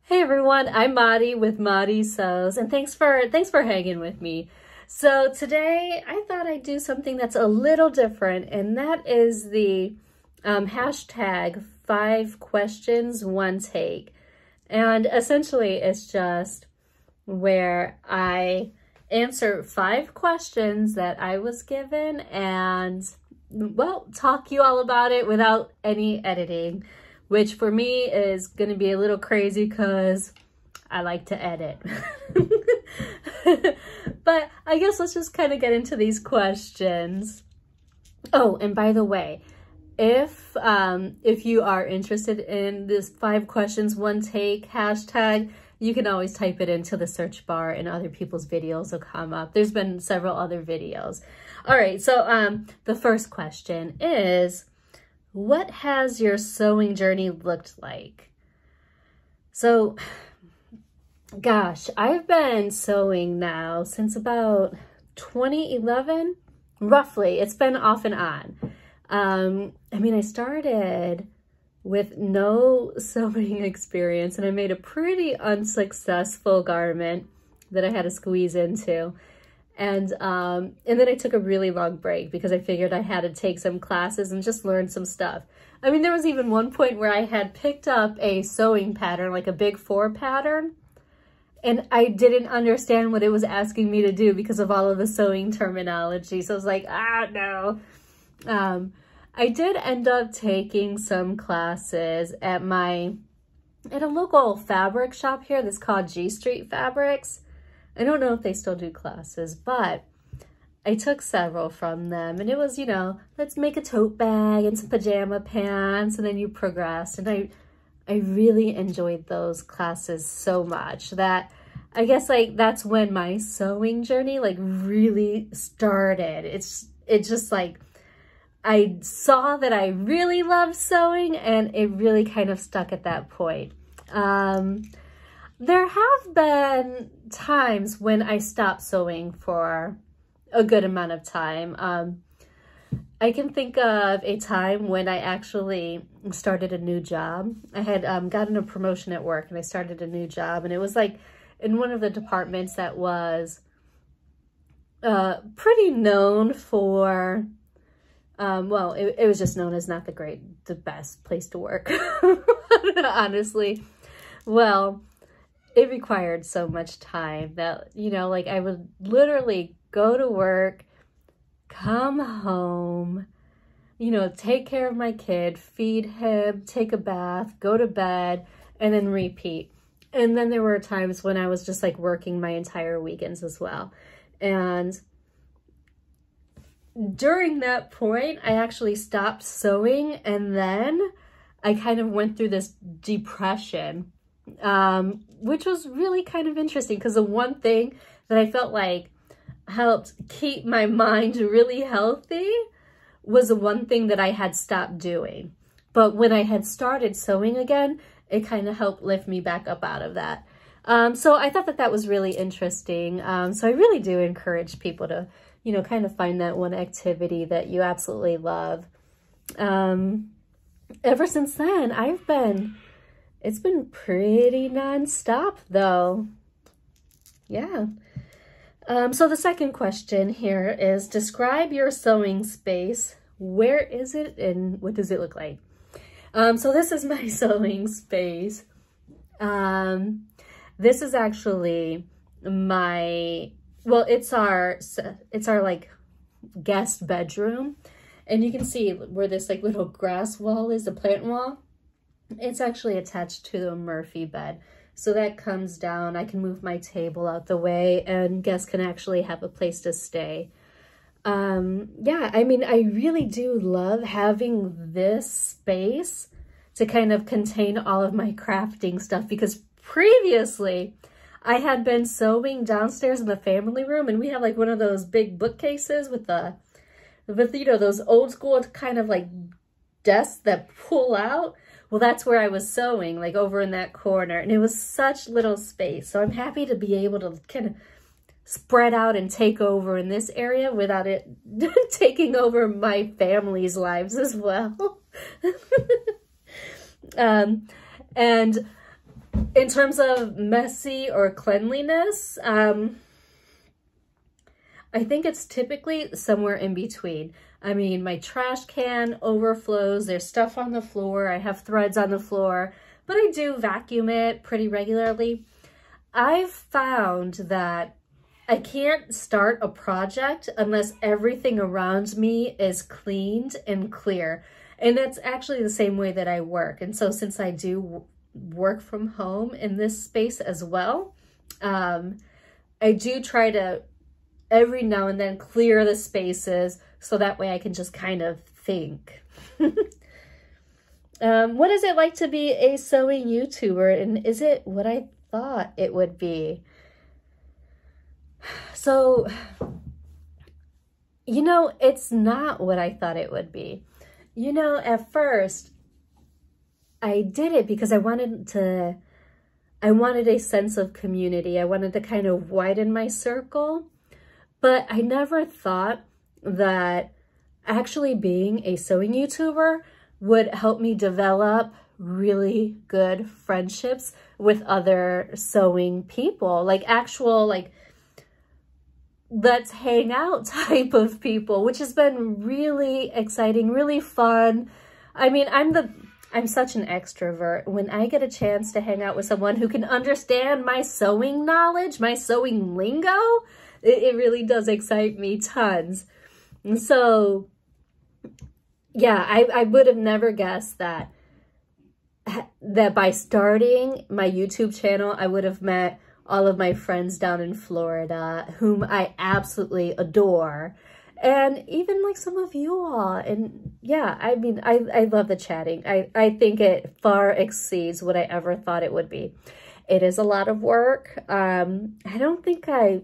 Hey everyone, I'm Maddie with Maddie Sews, and thanks for hanging with me. So today I thought I'd do something that's a little different, and that is the hashtag 5 questions, 1 take. And essentially it's just where I answer 5 questions that I was given and, well, talk you all about it without any editing, which for me is going to be a little crazy because I like to edit. But I guess let's just kind of get into these questions. Oh, and by the way, if you are interested in this 5 questions, 1 take hashtag, you can always type it into the search bar and other people's videos will come up. There's been several other videos. All right, so the first question is, what has your sewing journey looked like? So, gosh, I've been sewing now since about 2011, roughly. It's been off and on. I mean, I started with no sewing experience and I made a pretty unsuccessful garment that I had to squeeze into. And then I took a really long break because I figured I had to take some classes and just learn some stuff. I mean, there was even one point where I had picked up a sewing pattern, like a big 4 pattern, and I didn't understand what it was asking me to do because of all of the sewing terminology. So I was like, no. I did end up taking some classes at a local fabric shop here that's called G Street Fabrics. I don't know if they still do classes, but I took several from them, and it was, you know, let's make a tote bag and some pajama pants, and then you progress. And I really enjoyed those classes so much that I guess like that's when my sewing journey like really started. It's just like I saw that I really loved sewing, and it really kind of stuck at that point. There have been times when I stopped sewing for a good amount of time. I can think of a time when I actually started a new job. I had gotten a promotion at work and I started a new job, and it was like in one of the departments that was pretty known for, well, it was just known as not the best place to work, honestly. Well, it required so much time that, you know, like I would literally go to work, come home, you know, take care of my kid, feed him, take a bath, go to bed, and then repeat. And then there were times when I was just like working my entire weekends as well. And during that point, I actually stopped sewing, and then I kind of went through this depression, which was really kind of interesting because the one thing that I felt like helped keep my mind really healthy was the one thing that I had stopped doing. But when I had started sewing again, it kind of helped lift me back up out of that. So I thought that that was really interesting. So I really do encourage people to, you know, kind of find that one activity that you absolutely love. Ever since then, it's been pretty nonstop though. Yeah. So the second question here is, describe your sewing space. Where is it and what does it look like? So this is my sewing space. This is actually it's our like guest bedroom. And you can see where this like little grass wall is, the plant wall. It's actually attached to the Murphy bed. So that comes down, I can move my table out the way and guests can actually have a place to stay. Yeah, I mean, I really do love having this space to kind of contain all of my crafting stuff, because previously I had been sewing downstairs in the family room, and we have like one of those big bookcases with you know, those old school kind of like desks that pull out. Well, that's where I was sewing, like over in that corner, and it was such little space. So I'm happy to be able to kind of spread out and take over in this area without it taking over my family's lives as well. And In terms of messy or cleanliness, I think it's typically somewhere in between. I mean, my trash can overflows, there's stuff on the floor, I have threads on the floor, but I do vacuum it pretty regularly. I've found that I can't start a project unless everything around me is cleaned and clear. And that's actually the same way that I work. And so since I do work from home in this space as well, I do try to every now and then clear the spaces so that way I can just kind of think. What is it like to be a sewing YouTuber, and is it what I thought it would be? So, you know, it's not what I thought it would be. You know, at first, I did it because I wanted a sense of community. I wanted to kind of widen my circle, but I never thought that actually being a sewing YouTuber would help me develop really good friendships with other sewing people, like actual, like, let's hang out type of people, which has been really exciting, really fun. I mean, I'm such an extrovert. When I get a chance to hang out with someone who can understand my sewing knowledge, my sewing lingo, it really does excite me tons. And so, yeah, I would have never guessed that by starting my YouTube channel, I would have met all of my friends down in Florida, whom I absolutely adore. And even like some of you all. And yeah, I mean, I love the chatting. I think it far exceeds what I ever thought it would be. It is a lot of work. I don't think I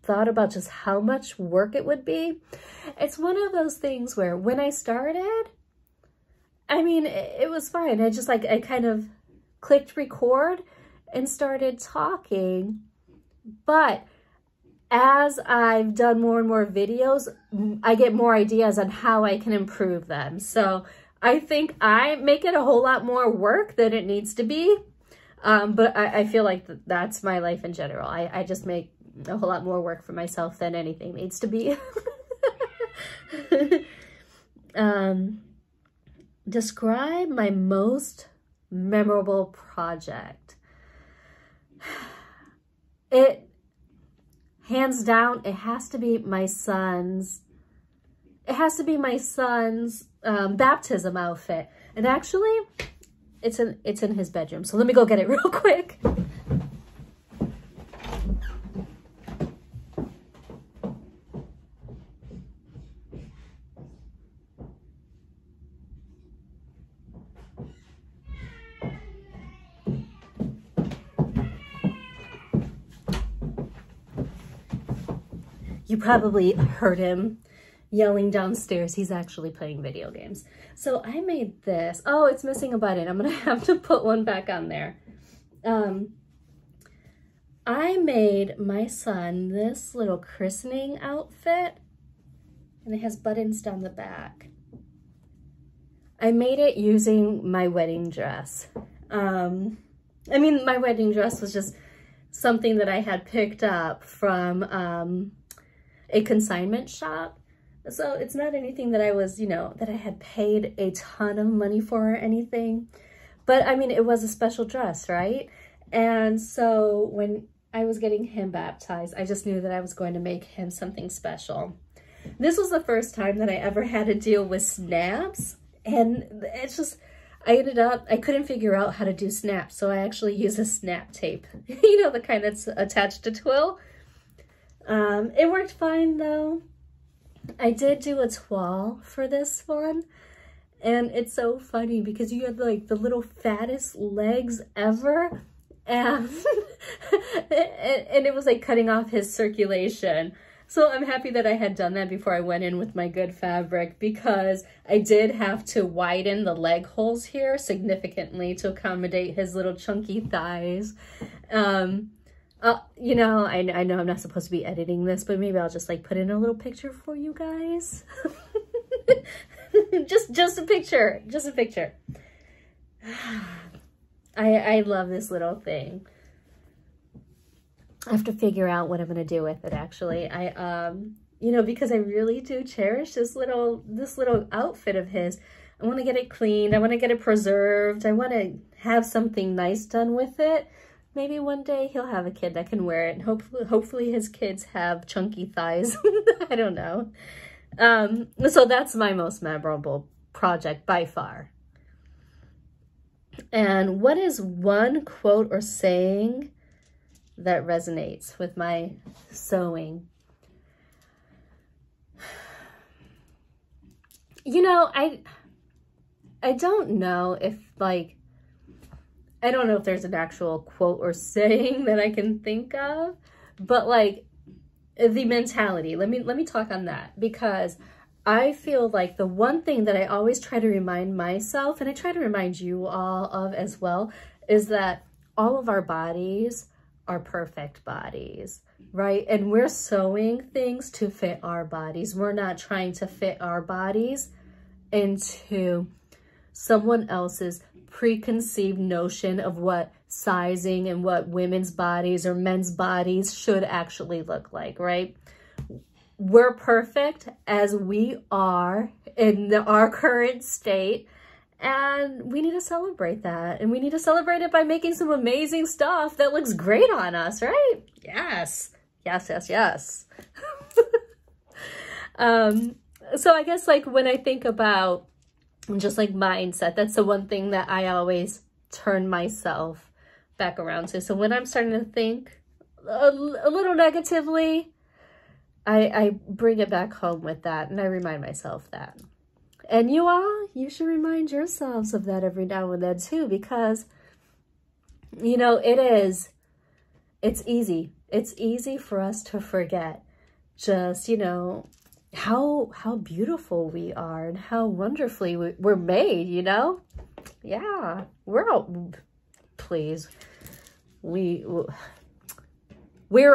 thought about just how much work it would be. It's one of those things where when I started, I mean, it was fine. I kind of clicked record and started talking. But as I've done more and more videos, I get more ideas on how I can improve them. So I think I make it a whole lot more work than it needs to be. But I feel like that's my life in general. I just make a whole lot more work for myself than anything needs to be. Describe my most memorable project. It, hands down, it has to be my son's, baptism outfit. And actually, it's in his bedroom. So let me go get it real quick. You probably heard him yelling downstairs. He's actually playing video games. So I made this. Oh, it's missing a button. I'm gonna have to put one back on there. I made my son this little christening outfit, and it has buttons down the back. I made it using my wedding dress. I mean, my wedding dress was just something that I had picked up from a consignment shop. So it's not anything that I was, you know, that I had paid a ton of money for or anything. But I mean, it was a special dress, right? And so when I was getting him baptized, I just knew that I was going to make him something special. This was the first time that I ever had to deal with snaps. And it's just, I couldn't figure out how to do snaps. So I actually use a snap tape, you know, the kind that's attached to twill. It worked fine though. I did do a toile for this one, and it's so funny because you have like the little fattest legs ever, and and it was like cutting off his circulation. So I'm happy that I had done that before I went in with my good fabric, because I did have to widen the leg holes here significantly to accommodate his little chunky thighs. You know, I know I'm not supposed to be editing this, but maybe I'll just like put in a little picture for you guys. just a picture, just a picture. I love this little thing. I have to figure out what I'm going to do with it, actually. You know, because I really do cherish this little outfit of his. I want to get it cleaned. I want to get it preserved. I want to have something nice done with it. Maybe one day he'll have a kid that can wear it. And hopefully his kids have chunky thighs. I don't know. So that's my most memorable project by far. And what is one quote or saying that resonates with my sewing? You know, I don't know if, like, I don't know if there's an actual quote or saying that I can think of, but like the mentality, let me talk on that, because I feel like the one thing that I always try to remind myself, and I try to remind you all of as well, is that all of our bodies are perfect bodies, right? And we're sewing things to fit our bodies. We're not trying to fit our bodies into someone else's preconceived notion of what sizing and what women's bodies or men's bodies should actually look like, right? We're perfect as we are in our current state, and we need to celebrate that. And we need to celebrate it by making some amazing stuff that looks great on us, right? Yes, yes, yes, yes. So I guess, like, when I think about just like mindset, that's the one thing that I always turn myself back around to. So when I'm starting to think a little negatively, I bring it back home with that, and I remind myself that. And you all, you should remind yourselves of that every now and then too, because, you know, it's easy. It's easy for us to forget just, you know, how beautiful we are and how wonderfully we're made, you know? Yeah, we're all, please, we're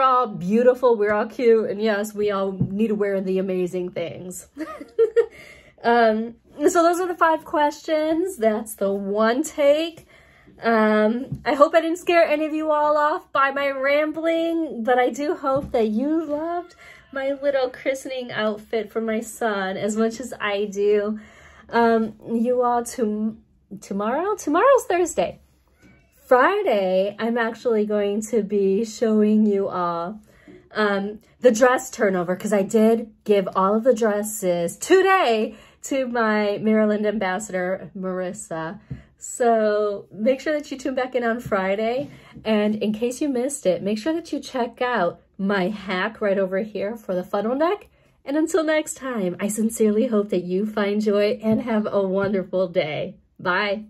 all beautiful, we're all cute, and yes, we all need to wear the amazing things. So those are the 5 questions. That's the one take. I hope I didn't scare any of you all off by my rambling, but I do hope that you loved my little christening outfit for my son as much as I do. You all, tomorrow's Thursday. Friday, I'm actually going to be showing you all the dress turnover, because I did give all of the dresses today to my Maryland ambassador, Marissa. So make sure that you tune back in on Friday. And in case you missed it, make sure that you check out my hack right over here for the funnel neck. And until next time, I sincerely hope that you find joy and have a wonderful day. Bye.